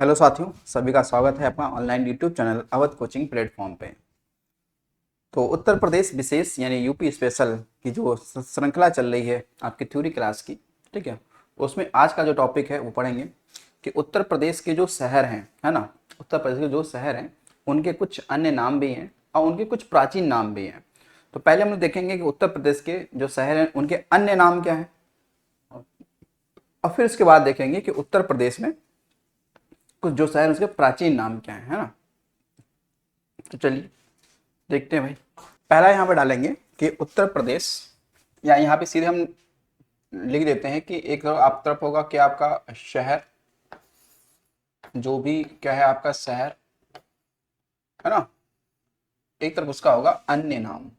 Hello साथियों, सभी का स्वागत है अपना online YouTube channel Awadh coaching platform पे। तो उत्तर प्रदेश विशेष यानी यूपी स्पेशल की जो श्रृंखला चल रही है आपकी थ्योरी क्लास की, ठीक है, उसमें आज का जो टॉपिक है वो पढ़ेंगे कि उत्तर प्रदेश के जो शहर हैं, है ना, उत्तर प्रदेश के जो शहर हैं उनके कुछ अन्य नाम भी हैं और उनके कुछ प्राचीन नाम भी हैं। तो पहले हम लोग देखेंगे कि उत्तर प्रदेश के जो शहर हैं उनके अन्य नाम क्या हैं, और फिर इसके बाद देखेंगे कि उत्तर प्रदेश में कुछ जो शहर हैं उसके प्राचीन नाम क्या है ना। तो चलिए देखते हैं भाई। पहला यहाँ पे डालेंगे कि उत्तर प्रदेश, या यहाँ पे सीधे हम लिख देते हैं कि एक तरफ आप तरफ होगा कि आपका शहर, जो भी क्या है आपका शहर, है ना, एक तरफ उसका होगा अन्य नाम।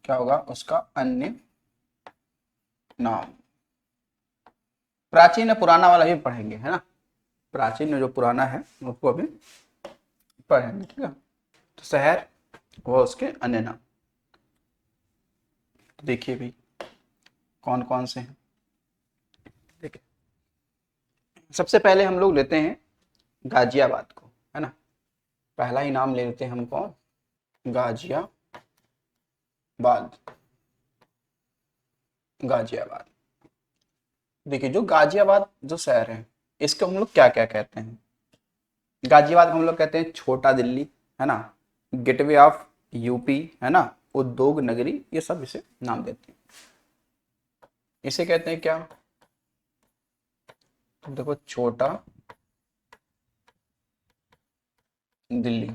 क्या होगा उसका अन्य नाम। प्राचीन या पुराना वाला भी पढ़ेंगे, है ना, प्राचीन में जो पुराना है उसको अभी पढ़ेंगे, ठीक है। तो शहर वो उसके अन्य नाम। तो देखिए भाई कौन कौन से हैं। देखिए सबसे पहले हम लोग लेते हैं गाजियाबाद को, है ना। पहला ही नाम ले लेते हैं हम कौन, गाजियाबाद। गाजियाबाद। देखिए जो गाजियाबाद जो शहर है इसको हम लोग क्या क्या कहते हैं। गाजियाबाद को हम लोग कहते हैं छोटा दिल्ली, है ना, गेटवे ऑफ यूपी, है ना, उद्योग नगरी, ये सब इसे नाम देते हैं। इसे कहते हैं क्या, तो देखो छोटा दिल्ली,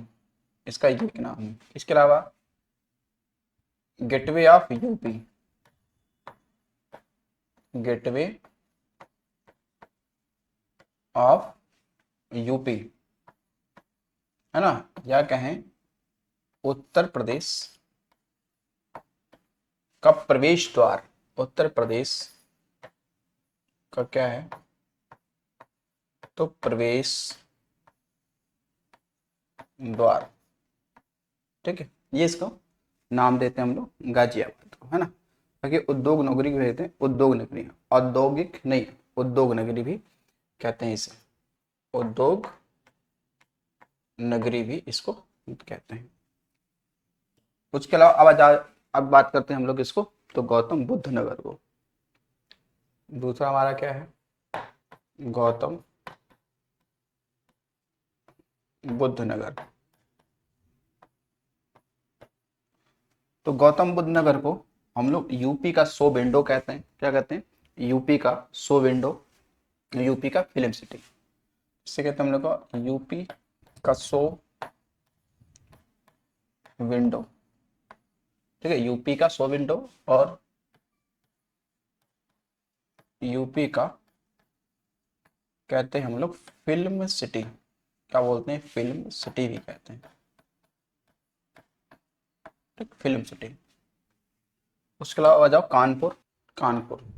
इसका एक नाम है। इसके अलावा gateway of UP, gateway of UP, है ना, या कहें उत्तर प्रदेश का प्रवेश द्वार। उत्तर प्रदेश का क्या है, तो प्रवेश द्वार, ठीक है। ये इसको नाम देते हैं हम लोग गाजियाबाद को, है ना। ताकि उद्योग नगरी भी कहते हैं, उद्योग नगरी, औद्योगिक नहीं, उद्योग नगरी भी कहते हैं इसे, उद्योग नगरी भी इसको कहते हैं। उसके अलावा अब बात करते हैं हम लोग इसको, तो गौतम बुद्ध नगर को। दूसरा हमारा क्या है, गौतम बुद्ध नगर। तो गौतम बुद्ध नगर को हम लोग यूपी का सो विंडो कहते हैं। क्या कहते हैं, यूपी का सो विंडो, यूपी का फिल्म सिटी, इससे कहते हैं हम लोग को यूपी का सो विंडो, ठीक है, यूपी का सो विंडो और यूपी का कहते हैं हम लोग फिल्म सिटी। क्या बोलते हैं, फिल्म सिटी भी कहते हैं, ठीक, फिल्म सिटी। उसके अलावा आ जाओ कानपुर। कानपुर,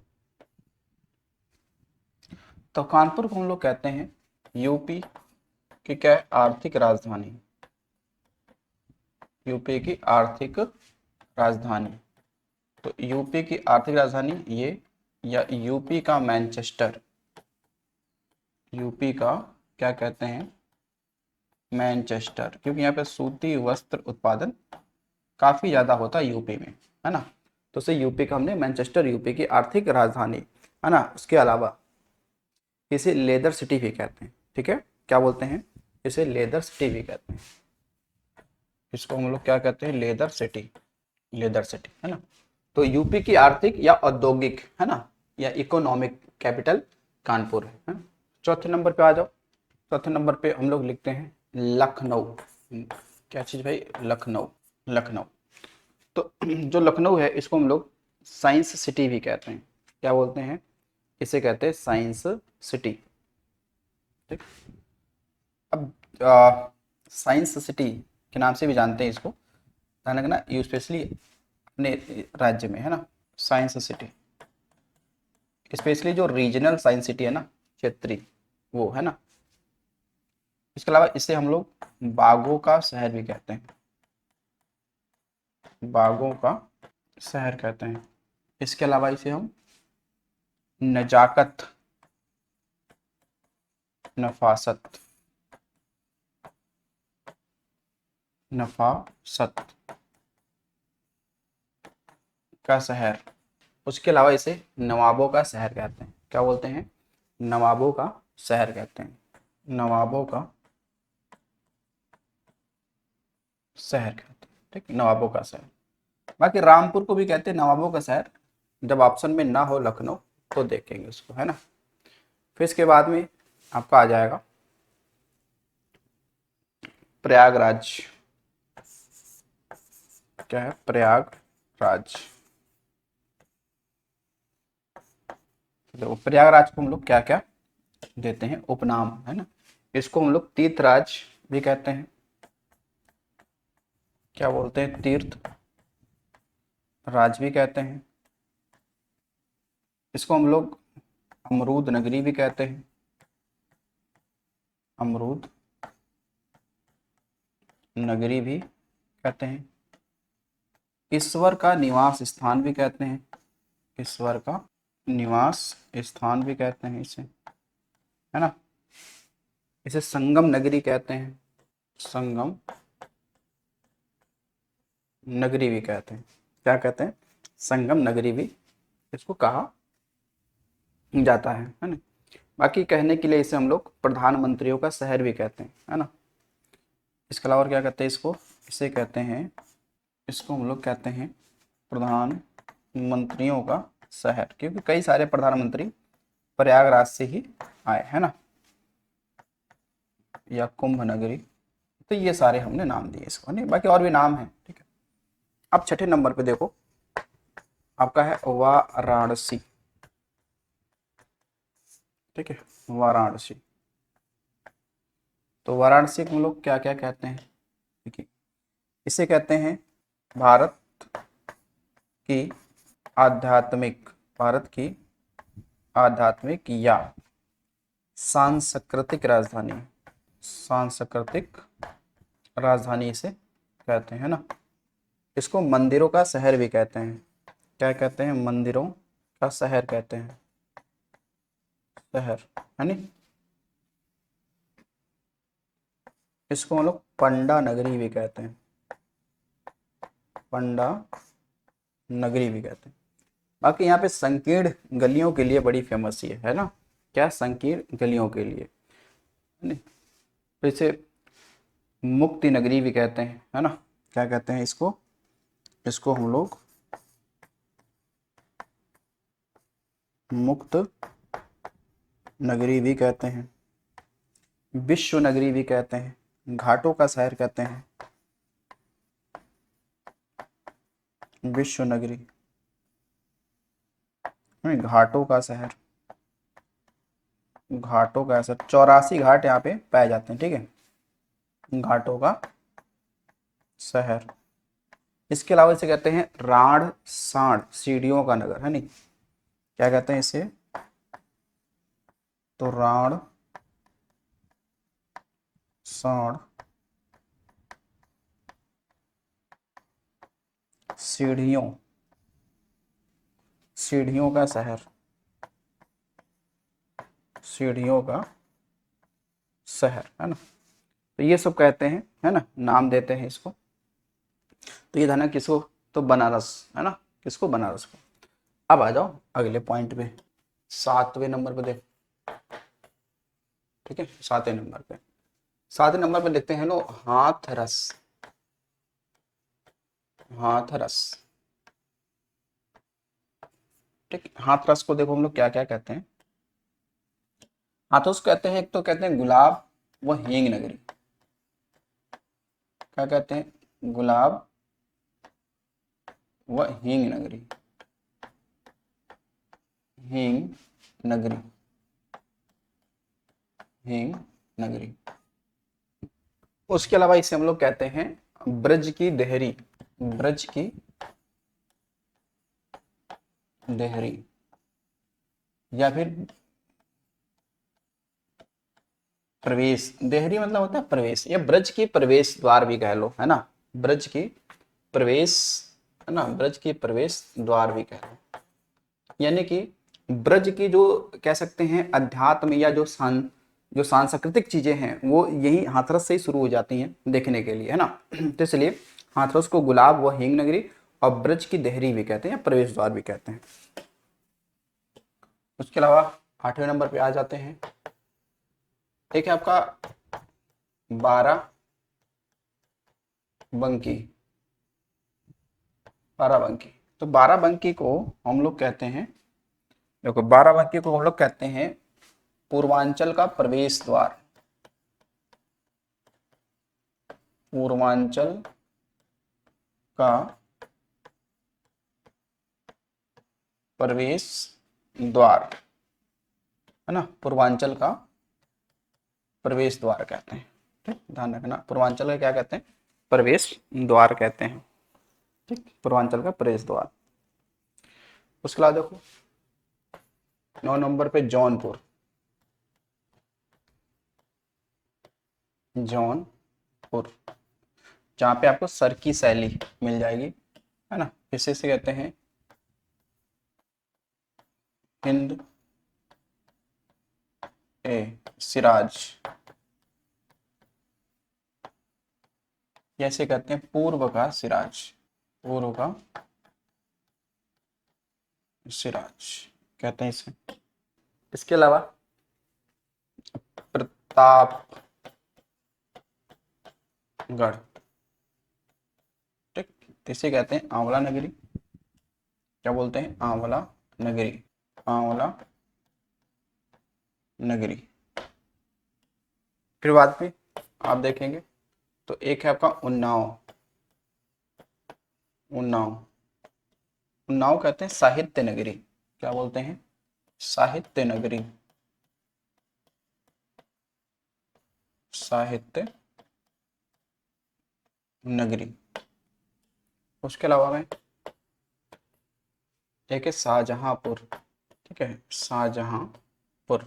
तो कानपुर को हम लोग कहते हैं यूपी की क्या है, आर्थिक राजधानी। यूपी की आर्थिक राजधानी, तो यूपी की आर्थिक राजधानी ये, या यूपी का मैनचेस्टर। यूपी का क्या कहते हैं, मैनचेस्टर, क्योंकि यहाँ पे सूती वस्त्र उत्पादन काफी ज्यादा होता है यूपी में, है ना। तो उसे यूपी का हमने मैनचेस्टर, यूपी की आर्थिक राजधानी, है ना। उसके अलावा इसे लेदर सिटी भी कहते हैं, ठीक है। क्या बोलते हैं, इसे लेदर सिटी भी कहते हैं। इसको हम लोग क्या कहते हैं, लेदर सिटी, लेदर सिटी, है ना। तो यूपी की आर्थिक या औद्योगिक, है ना, या इकोनॉमिक कैपिटल कानपुर है। चौथे नंबर पे आ जाओ। चौथे नंबर पे हम लोग लिखते हैं लखनऊ। क्या चीज भाई, लखनऊ। लखनऊ, तो जो लखनऊ है इसको हम लोग साइंस सिटी भी कहते हैं। क्या बोलते हैं, इसे कहते हैं साइंस सिटी, ठीक। अब साइंस सिटी के नाम से भी जानते हैं इसको, ध्यान रखना, ये स्पेशली अपने राज्य में, है ना, साइंस सिटी। स्पेशली जो रीजनल साइंस सिटी है ना, क्षेत्रीय, वो, है ना। इसके अलावा इसे हम लोग बागों का शहर भी कहते हैं, बागों का शहर कहते हैं। इसके अलावा इसे हम नजाकत नफासत, नफासत का शहर। उसके अलावा इसे नवाबों का शहर कहते हैं। क्या बोलते हैं? नवाबों का शहर कहते हैं। नवाबों का शहर कहते हैं। ठीक, नवाबों का शहर। बाकी रामपुर को भी कहते हैं नवाबों का शहर। जब ऑप्शन में ना हो लखनऊ तो देखेंगे उसको, है ना। फिर इसके बाद में आपका आ जाएगा प्रयागराज। क्या है? प्रयागराज। देखो प्रयागराज को हम लोग क्या क्या देते हैं? उपनाम, है ना। इसको हम लोग तीर्थराज भी कहते हैं। क्या बोलते हैं? तीर्थ राज भी कहते हैं। इसको हम लोग अमरूद नगरी भी कहते हैं। अमरूद नगरी भी कहते हैं। ईश्वर का निवास स्थान भी कहते हैं। ईश्वर का निवास स्थान भी कहते हैं इसे, है ना। इसे संगम नगरी कहते हैं। संगम नगरी भी कहते हैं। क्या कहते हैं? संगम नगरी भी इसको कहा जाता है ना। बाकी कहने के लिए इसे हम लोग प्रधानमंत्रियों का शहर भी कहते हैं, है ना। इसके अलावा और क्या कहते हैं इसको? इसे कहते हैं, इसको हम लोग कहते हैं प्रधानमंत्रियों का शहर, क्योंकि कई सारे प्रधानमंत्री प्रयागराज से ही आए, है ना। या कुंभ नगरी। तो ये सारे हमने नाम दिए इसको, नहीं बाकी और भी नाम है। ठीक है, अब छठे नंबर पे देखो आपका है वाराणसी। ठीक है, वाराणसी। तो वाराणसी को हम लोग क्या क्या कहते हैं? देखिए, इसे कहते हैं भारत की आध्यात्मिक, भारत की आध्यात्मिक या सांस्कृतिक राजधानी, सांस्कृतिक राजधानी इसे कहते हैं ना। इसको मंदिरों का शहर भी कहते हैं। क्या कहते हैं? मंदिरों का शहर कहते हैं। शहर, है नी। इसको हम लोग पंडा नगरी भी कहते हैं। पंडा नगरी भी कहते हैं। बाकी यहाँ पे संकीर्ण गलियों के लिए बड़ी फेमस ये है ना। क्या? संकीर्ण गलियों के लिए, है नी। तो इसे मुक्ति नगरी भी कहते हैं, है ना। क्या कहते हैं इसको? इसको हम लोग मुक्त नगरी भी कहते हैं। विश्व नगरी भी कहते हैं। घाटों का शहर कहते हैं। विश्व नगरी, घाटों का शहर, घाटों का शहर। 84 घाट यहाँ पे पाए जाते हैं। ठीक है, घाटों का शहर। इसके अलावा इसे कहते हैं राढ़ सांड, सीढ़ियों का नगर, है नी। क्या कहते हैं इसे? तो राढ़ सांड, सीढ़ियों, सीढ़ियों का शहर, सीढ़ियों का शहर, है ना। तो ये सब कहते हैं, है ना, नाम देते हैं इसको। तो ये था ना किसको? तो बनारस, है ना। किसको? बनारस को। अब आ जाओ अगले पॉइंट पे, 7वें नंबर पे देख। ठीक है, 7वें नंबर पे, 7वें नंबर पे लिखते हैं लो हाथरस। हाथरस। ठीक, हाथरस को देखो हम लोग क्या क्या कहते हैं। हाथरस कहते हैं, एक तो कहते हैं गुलाब व हींग नगरी। क्या कहते हैं? गुलाब व हींग नगरी, हींग नगरी, हींग नगरी। उसके अलावा इसे हम लोग कहते हैं ब्रज की देहरी, ब्रज की देहरी, या फिर प्रवेश। देहरी मतलब होता है प्रवेश, या ब्रज की प्रवेश द्वार भी कह लो, है ना। ब्रज की प्रवेश, है ना, ब्रज की प्रवेश द्वार भी कह लो। यानी कि ब्रज की जो कह सकते हैं अध्यात्म या जो जो सांस्कृतिक चीज़ें हैं वो यही हाथरस से ही शुरू हो जाती हैं देखने के लिए, है ना। तो इसलिए हाथरस को गुलाब व हींग नगरी और ब्रज की देहरी भी कहते हैं या प्रवेश द्वार भी कहते हैं। उसके अलावा 8वें नंबर पे आ जाते हैं, एक है आपका बाराबंकी। बाराबंकी, तो बाराबंकी को हम लोग कहते हैं, देखो बाराबंकी को हम लोग कहते हैं पूर्वांचल का प्रवेश द्वार। पूर्वांचल का प्रवेश द्वार, है ना, पूर्वांचल का प्रवेश द्वार कहते हैं। ठीक, ध्यान रखना, पूर्वांचल का क्या कहते हैं, प्रवेश द्वार कहते हैं। ठीक, पूर्वांचल का प्रवेश द्वार। उसके बाद देखो 9 नंबर पे जौनपुर। जौनपुर, जहाँ पे आपको सर की शैली मिल जाएगी, है ना। इसे से कहते हैं हिंद ए सिराज, जैसे कहते हैं पूर्व का सिराज। पूर्व का सिराज कहते हैं इसे। इसके अलावा प्रतापगढ़, ठीक, इसे कहते हैं आंवला नगरी। क्या बोलते हैं, आंवला नगरी। आंवला नगरी। फिर बाद में आप देखेंगे तो एक है आपका उन्नाव। उन्नाव, उन्नाव कहते हैं साहित्य नगरी। क्या बोलते हैं, साहित्य नगरी। साहित्य नगरी। उसके अलावा में एक है शाहजहांपुर। ठीक है, शाहजहांपुर,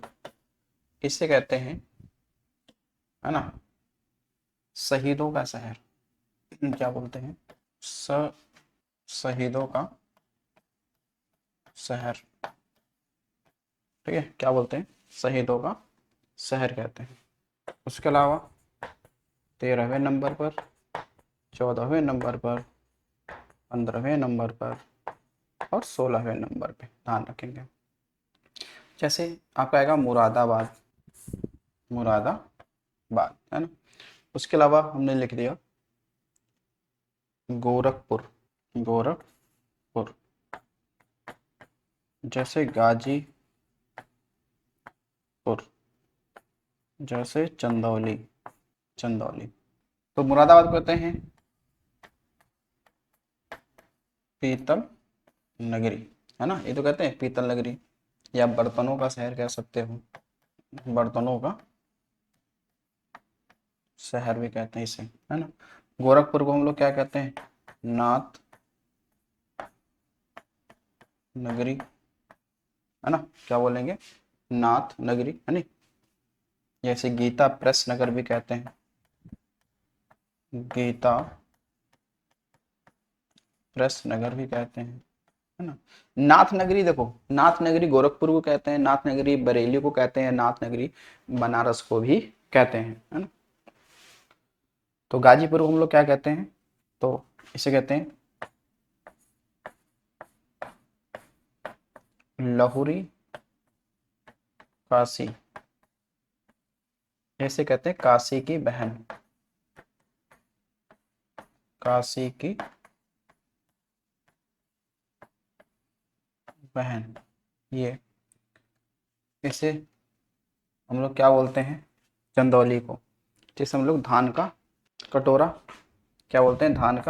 इसे कहते हैं, है ना, शहीदों का शहर। क्या बोलते हैं, स शहीदों का शहर। ठीक है, क्या बोलते हैं, शहीदों का शहर कहते हैं। उसके अलावा 13वें नंबर पर, 14वें नंबर पर, 15वें नंबर पर और 16वें नंबर पे ध्यान रखेंगे। जैसे आपका आएगा मुरादाबाद। मुरादाबाद, है ना। उसके अलावा हमने लिख दिया गोरखपुर। गोरखपुर, जैसे गाजीपुर, जैसे चंदौली। चंदौली, तो मुरादाबाद को कहते हैं पीतल नगरी, है ना। ये तो कहते हैं पीतल नगरी, या बर्तनों का शहर कह सकते हो। बर्तनों का शहर भी कहते हैं इसे, है ना। गोरखपुर को हम लोग क्या कहते हैं, नाथ नगरी, है ना। क्या बोलेंगे, नाथ नगरी, है ना। जैसे गीता प्रेस नगर भी कहते हैं, गीता प्रेस नगर भी कहते हैं, है ना। नाथ नगरी, देखो नाथ नगरी गोरखपुर को कहते हैं, नाथ नगरी बरेली को कहते हैं, नाथ नगरी बनारस को भी कहते हैं, है ना। तो गाजीपुर को हम लोग क्या कहते हैं, तो इसे कहते हैं लहुरी काशी, ऐसे कहते हैं काशी की बहन। काशी की बहन, ये इसे हम लोग क्या बोलते हैं, चंदौली को, जिसे हम लोग धान का कटोरा, क्या बोलते हैं, धान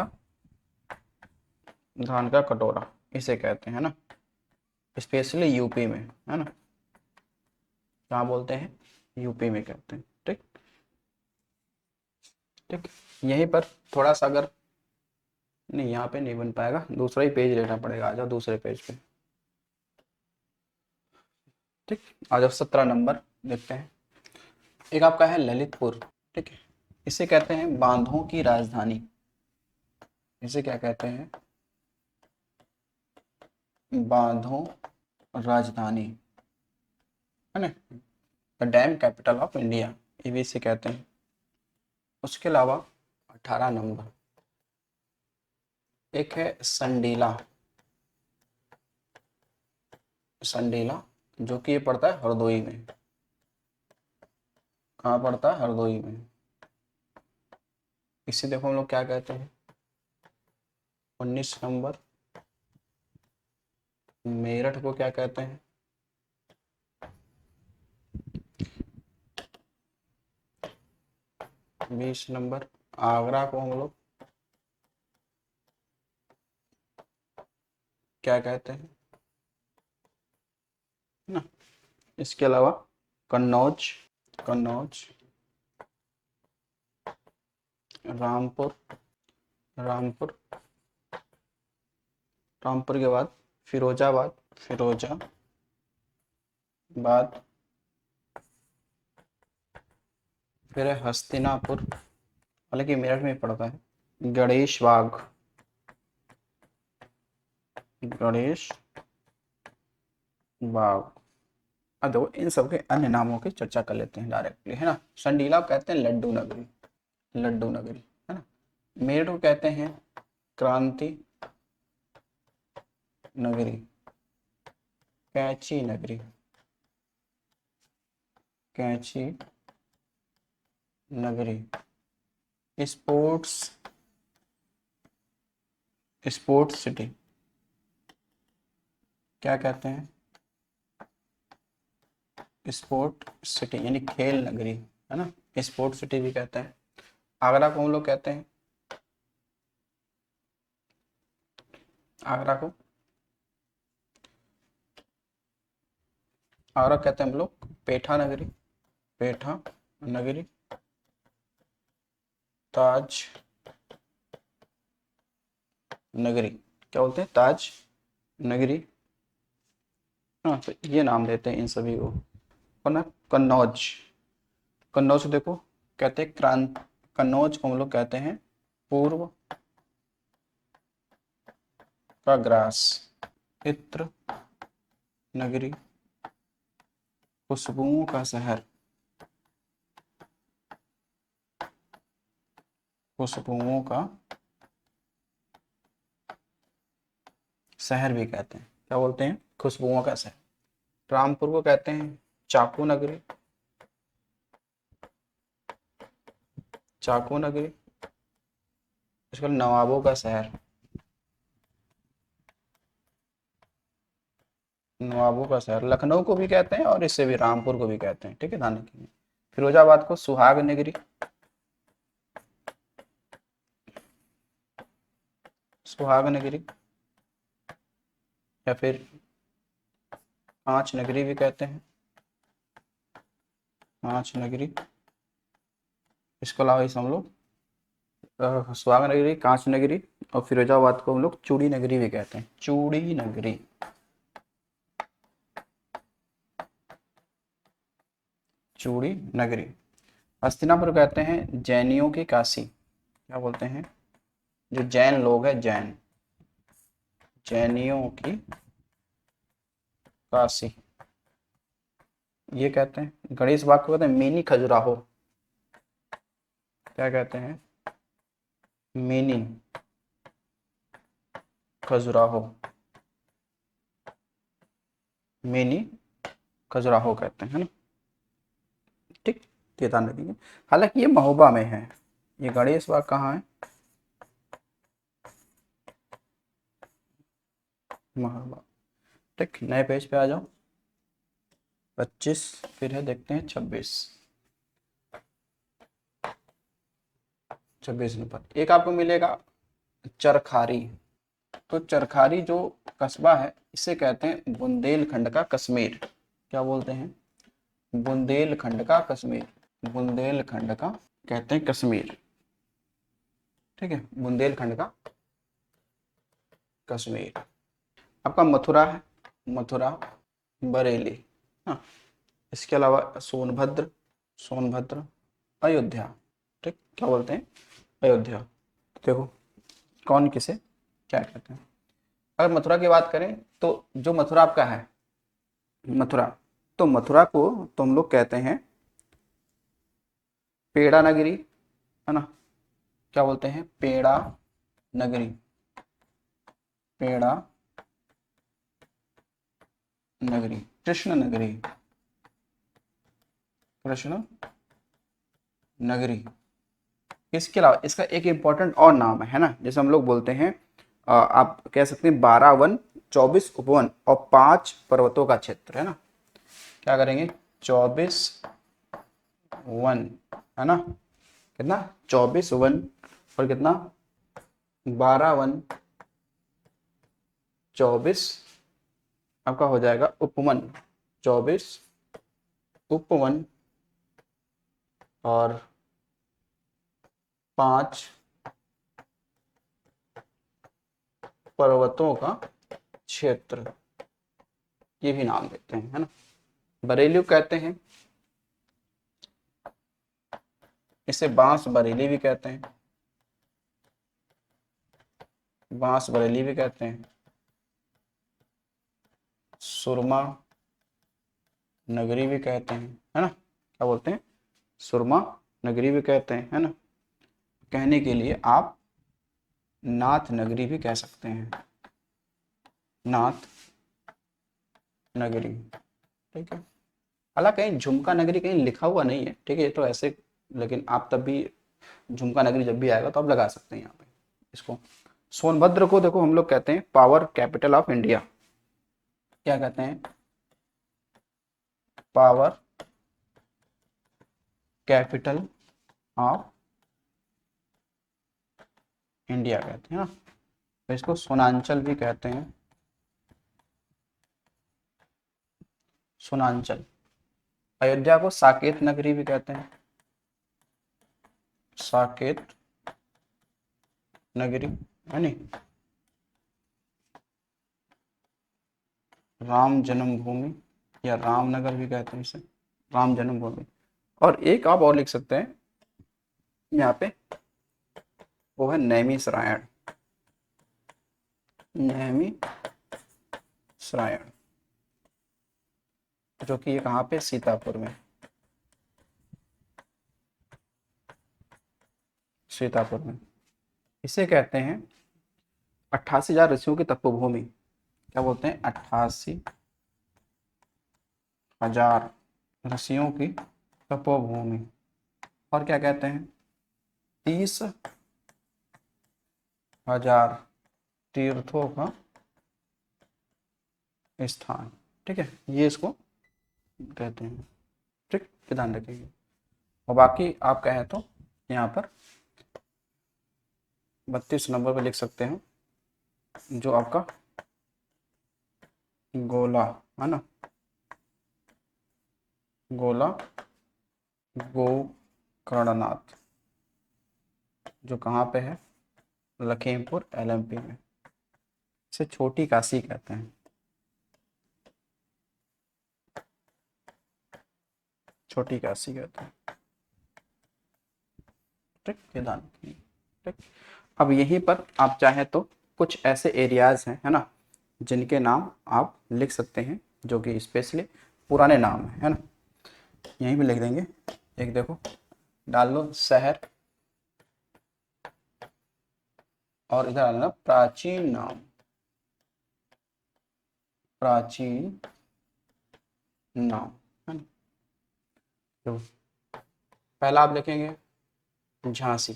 का कटोरा इसे कहते हैं, ना। स्पेशली यूपी में, है ना, कहाँ बोलते हैं, यूपी में कहते हैं। ठीक, ठीक, यहीं पर थोड़ा सा अगर, नहीं यहाँ पे नहीं बन पाएगा, दूसरा ही पेज लेना पड़ेगा। आ जाओ दूसरे पेज पे। ठीक, आ जाओ 17 नंबर देखते हैं। एक आपका है ललितपुर। ठीक है, इसे कहते हैं बांधों की राजधानी। इसे क्या कहते हैं, बांधों राजधानी, है ना। The dam capital of India, ये भी इसे कहते हैं। उसके अलावा 18 नंबर एक है संडीला। संडीला जो कि ये पड़ता है हरदोई में। कहाँ पड़ता है? हरदोई में। इसे देखो हम लोग क्या कहते हैं। 19 नंबर मेरठ को क्या कहते हैं? 20 नंबर आगरा को हम लोग क्या कहते हैं ना। इसके अलावा कन्नौज, कन्नौज, रामपुर, रामपुर, रामपुर के बाद फिरोजाबाद, फिरोजाबाद, फिर है हस्तिनापुर, हालांकि मेरठ में पड़ता है। गणेश बाग, गणेश बाग। अब देखो इन सब के अन्य नामों की चर्चा कर लेते हैं डायरेक्टली, है ना। संडीला को कहते हैं लड्डू नगरी, लड्डू नगरी, है ना। मेरठ को कहते हैं क्रांति नगरी, कैंची नगरी, कैंची नगरी। स्पोर्ट्स, स्पोर्ट्स सिटी क्या कहते हैं? स्पोर्ट सिटी यानी खेल नगरी, है ना। स्पोर्ट सिटी भी कहते हैं। आगरा को हम लोग कहते हैं, आगरा को, आगरा कहते हैं हम लोग पेठा नगरी, पेठा नगरी। ताज नगरी क्या बोलते हैं? ताज नगरी। हाँ तो ये नाम देते हैं इन सभी को। और ना कन्नौज, कन्नौज को देखो कहते हैं क्रांत, कन्नौज को हम लोग कहते हैं पूर्व का ग्रास, इत्र नगरी, खुशबुओं का शहर, खुशबुओं का शहर भी कहते हैं। क्या बोलते हैं? खुशबुओं का शहर। रामपुर को कहते हैं चाकू नगरी, चाकू नगरी। इसको नवाबों का शहर, नवाबों का शहर। लखनऊ को भी कहते हैं और इससे भी रामपुर को भी कहते हैं, ठीक है, ध्यान रखिए। फिरोजाबाद को सुहाग नगरी, सुहाग नगरी, या फिर कांच नगरी भी कहते हैं, कांच नगरी। इसके अलावा इसे हम लोग सुहाग नगरी, कांच नगरी, और फिरोजाबाद को हम लोग चूड़ी नगरी भी कहते हैं, चूड़ी नगरी, चूड़ी नगरी। हस्तिनापुर कहते हैं जैनियों की काशी। क्या बोलते हैं? जो जैन लोग हैं, जैन, जैनियों की काशी ये कहते हैं। गणेश बाग को कहते हैं मिनी खजुराहो। क्या कहते हैं? मिनी खजुराहो, मिनी खजुराहो कहते हैं, है ना। ठीक, ये ध्यान रखिए। हालांकि ये महोबा में है। ये गणेश बाग कहाँ है? महोबा। ठीक, नए पेज पे आ जाओ। 25 फिर है, देखते हैं 26, 26 नंबर एक आपको मिलेगा चरखारी। तो चरखारी जो कस्बा है इसे कहते हैं बुंदेलखंड का कश्मीर। क्या बोलते हैं? बुंदेलखंड का कश्मीर, बुंदेलखंड का कहते हैं कश्मीर, ठीक है, बुंदेलखंड का कश्मीर। आपका मथुरा है, मथुरा, बरेली, हाँ। इसके अलावा सोनभद्र, सोनभद्र, अयोध्या, ठीक, क्या बोलते हैं? अयोध्या। देखो कौन किसे क्या कहते हैं। अगर मथुरा की बात करें तो जो मथुरा आपका है, मथुरा तो मथुरा को तो हम लोग कहते हैं पेड़ा नगरी, है ना। क्या बोलते हैं? पेड़ा नगरी, पेड़ा नगरी, कृष्ण नगरी, कृष्ण नगरी। इसके अलावा इसका एक इम्पॉर्टेंट और नाम है ना, जैसे हम लोग बोलते हैं आप कह सकते हैं 12 वन, 24 उपवन और 5 पर्वतों का क्षेत्र, है ना। क्या करेंगे? 24 वन, है ना, कितना? 24 वन और कितना? 12 वन, 24 आपका हो जाएगा उपवन, 24 उपवन और 5 पर्वतों का क्षेत्र, ये भी नाम देते हैं, है ना। बरेली कहते हैं, इसे बांस बरेली भी कहते हैं, बांस बरेली भी कहते हैं, सुरमा नगरी भी कहते हैं, है ना। क्या बोलते हैं? सुरमा नगरी भी कहते हैं, है ना। कहने के लिए आप नाथ नगरी भी कह सकते हैं, नाथ नगरी, ठीक है। हालांकि कहीं झुमका नगरी कहीं लिखा हुआ नहीं है, ठीक है, ये तो ऐसे, लेकिन आप तब भी झुमका नगरी जब भी आएगा तो आप लगा सकते हैं यहाँ पे इसको। सोनभद्र को देखो हम लोग कहते हैं पावर कैपिटल ऑफ इंडिया। क्या कहते हैं? पावर कैपिटल ऑफ इंडिया कहते हैं ना। तो इसको सोनांचल भी कहते हैं, सोनांचल। अयोध्या को साकेत नगरी भी कहते हैं, साकेत नगरी, है नहीं। राम जन्मभूमि या रामनगर भी कहते हैं इसे, राम जन्मभूमि। और एक आप और लिख सकते हैं यहाँ पे, वो है नैमी सरायण, नैमी सरायण, जो कि ये कहाँ पे? सीतापुर में, सीतापुर में। इसे कहते हैं 88,000 ऋषियों की तपोभूमि। क्या बोलते हैं? 88,000 ऋषियों की तपोभूमि। और क्या कहते हैं? 30,000 तीर्थों का स्थान, ठीक है, ये इसको कहते हैं, ठीक, ध्यान रखिएगा। और बाकी आप कहें तो यहाँ पर 32 नंबर पे लिख सकते हैं, जो आपका गोला, है ना, गोला गोकर्णनाथ, जो कहाँ पे है? लखीमपुर एलएमपी में। इसे छोटी काशी कहते हैं, छोटी काशी कहते हैं, ठीक, ध्यान रखिए, ठीक। अब यहीं पर आप चाहें तो कुछ ऐसे एरियाज हैं, है ना, जिनके नाम आप लिख सकते हैं, जो कि स्पेशली पुराने नाम है ना। यहीं भी लिख देंगे, एक देखो, डाल लो शहर, और इधर आना प्राचीन नाम, प्राचीन नाम, है ना। तो पहला आप लिखेंगे झांसी,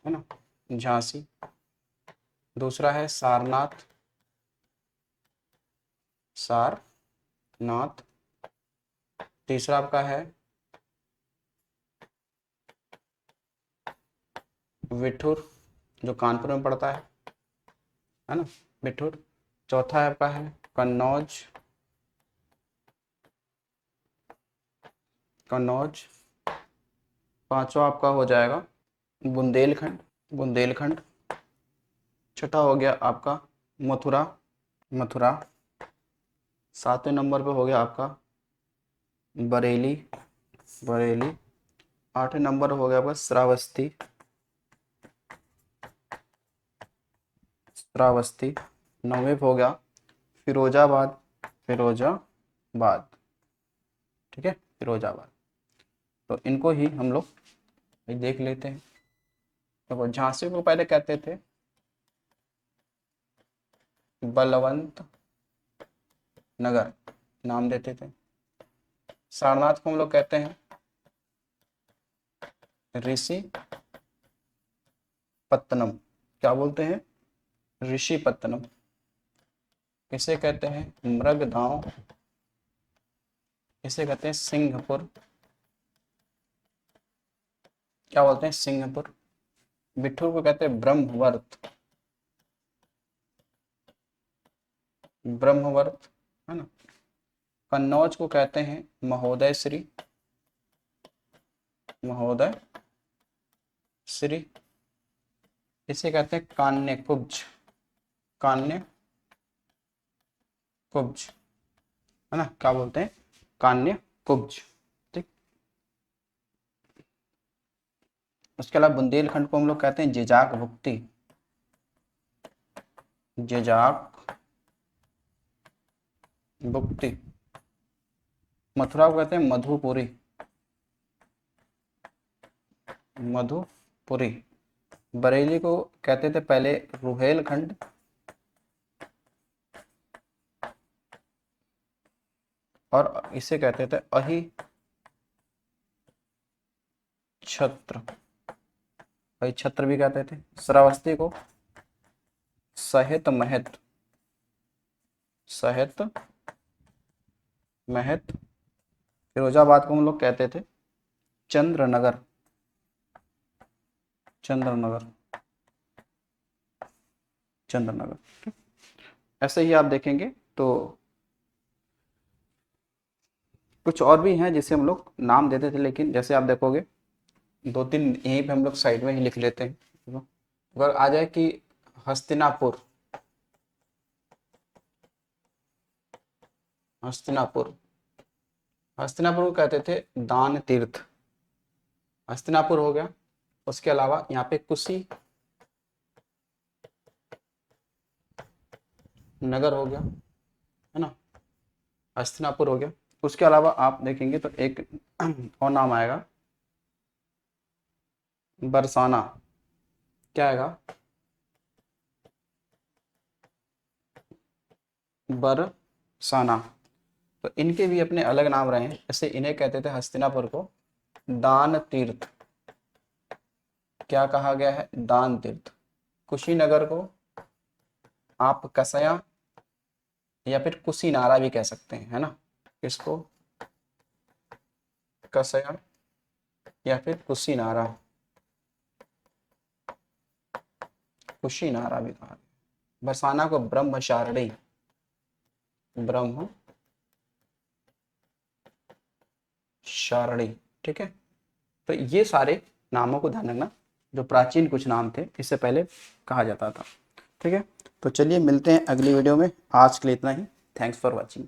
है ना, झांसी। दूसरा है सारनाथ, सारनाथ। तीसरा आपका है विठुर, जो कानपुर में पड़ता है ना, विठुर। चौथा है आपका है कन्नौज, कन्नौज। पांचवा आपका हो जाएगा बुंदेलखंड, बुंदेलखंड। छठा हो गया आपका मथुरा, मथुरा। सातवें नंबर पे हो गया आपका बरेली, बरेली। आठवें नंबर हो गया आपका श्रावस्ती, श्रावस्ती। नौवें पे हो गया फिरोजाबाद, फिरोजाबाद, ठीक है, फिरोजाबाद। तो इनको ही हम लोग देख लेते हैं। तो झांसी को पहले कहते थे बलवंत नगर, नाम देते थे। सारनाथ को हम लोग कहते हैं ऋषि पत्तनम, क्या बोलते हैं, ऋषि पत्तनम। इसे कहते हैं मृगधाम, इसे कहते हैं सिंहपुर, क्या बोलते हैं, सिंहपुर। बिठूर को कहते हैं ब्रह्मवर्त, ब्रह्मवर्त, है ना। कन्नौज को कहते हैं महोदय श्री, महोदय श्री। इसे कहते हैं कान्य कुब्ज, कान्य कुब्ज, है ना, क्या बोलते हैं, कान्य कुब्ज, ठीक। उसके अलावा बुंदेलखंड को हम लोग कहते हैं जिजाक भुक्ति, जिजाक भुक्ति। मथुरा को कहते हैं मधुपुरी, मधुपुरी। बरेली को कहते थे पहले रुहेलखंड, और इसे कहते थे अहि छत्र, अहि छत्र भी कहते थे। श्रावस्ती को सहित महत, सहित महत। फिरोजाबाद को हम लोग कहते थे चंद्रनगर, चंद्रनगर, चंद्रनगर। ऐसे ही आप देखेंगे तो कुछ और भी हैं जिसे हम लोग नाम देते थे, लेकिन जैसे आप देखोगे दो तीन यहीं पे हम लोग साइड में ही लिख लेते हैं। अगर आ जाए कि हस्तिनापुर, हस्तिनापुर, हस्तिनापुर को कहते थे दान तीर्थ, हस्तिनापुर हो गया। उसके अलावा यहाँ पे कुशी नगर हो गया, है ना, हस्तिनापुर हो गया। उसके अलावा आप देखेंगे तो एक और नाम आएगा बरसाना, क्या आएगा, बरसाना। तो इनके भी अपने अलग नाम रहे हैं। जैसे इन्हें कहते थे हस्तिनापुर को दान तीर्थ, क्या कहा गया है, दान तीर्थ। कुशीनगर को आप कसया या फिर कुशीनारा भी कह सकते हैं, है ना, इसको कसया या फिर कुशीनारा, कुशीनारा भी कहा। बरसाना को ब्रह्मचारिणी, ब्रह्मचारिणी, ठीक है। तो ये सारे नामों को ध्यान रखना, जो प्राचीन कुछ नाम थे, इससे पहले कहा जाता था, ठीक है। तो चलिए मिलते हैं अगली वीडियो में, आज के लिए इतना ही। Thanks for watching.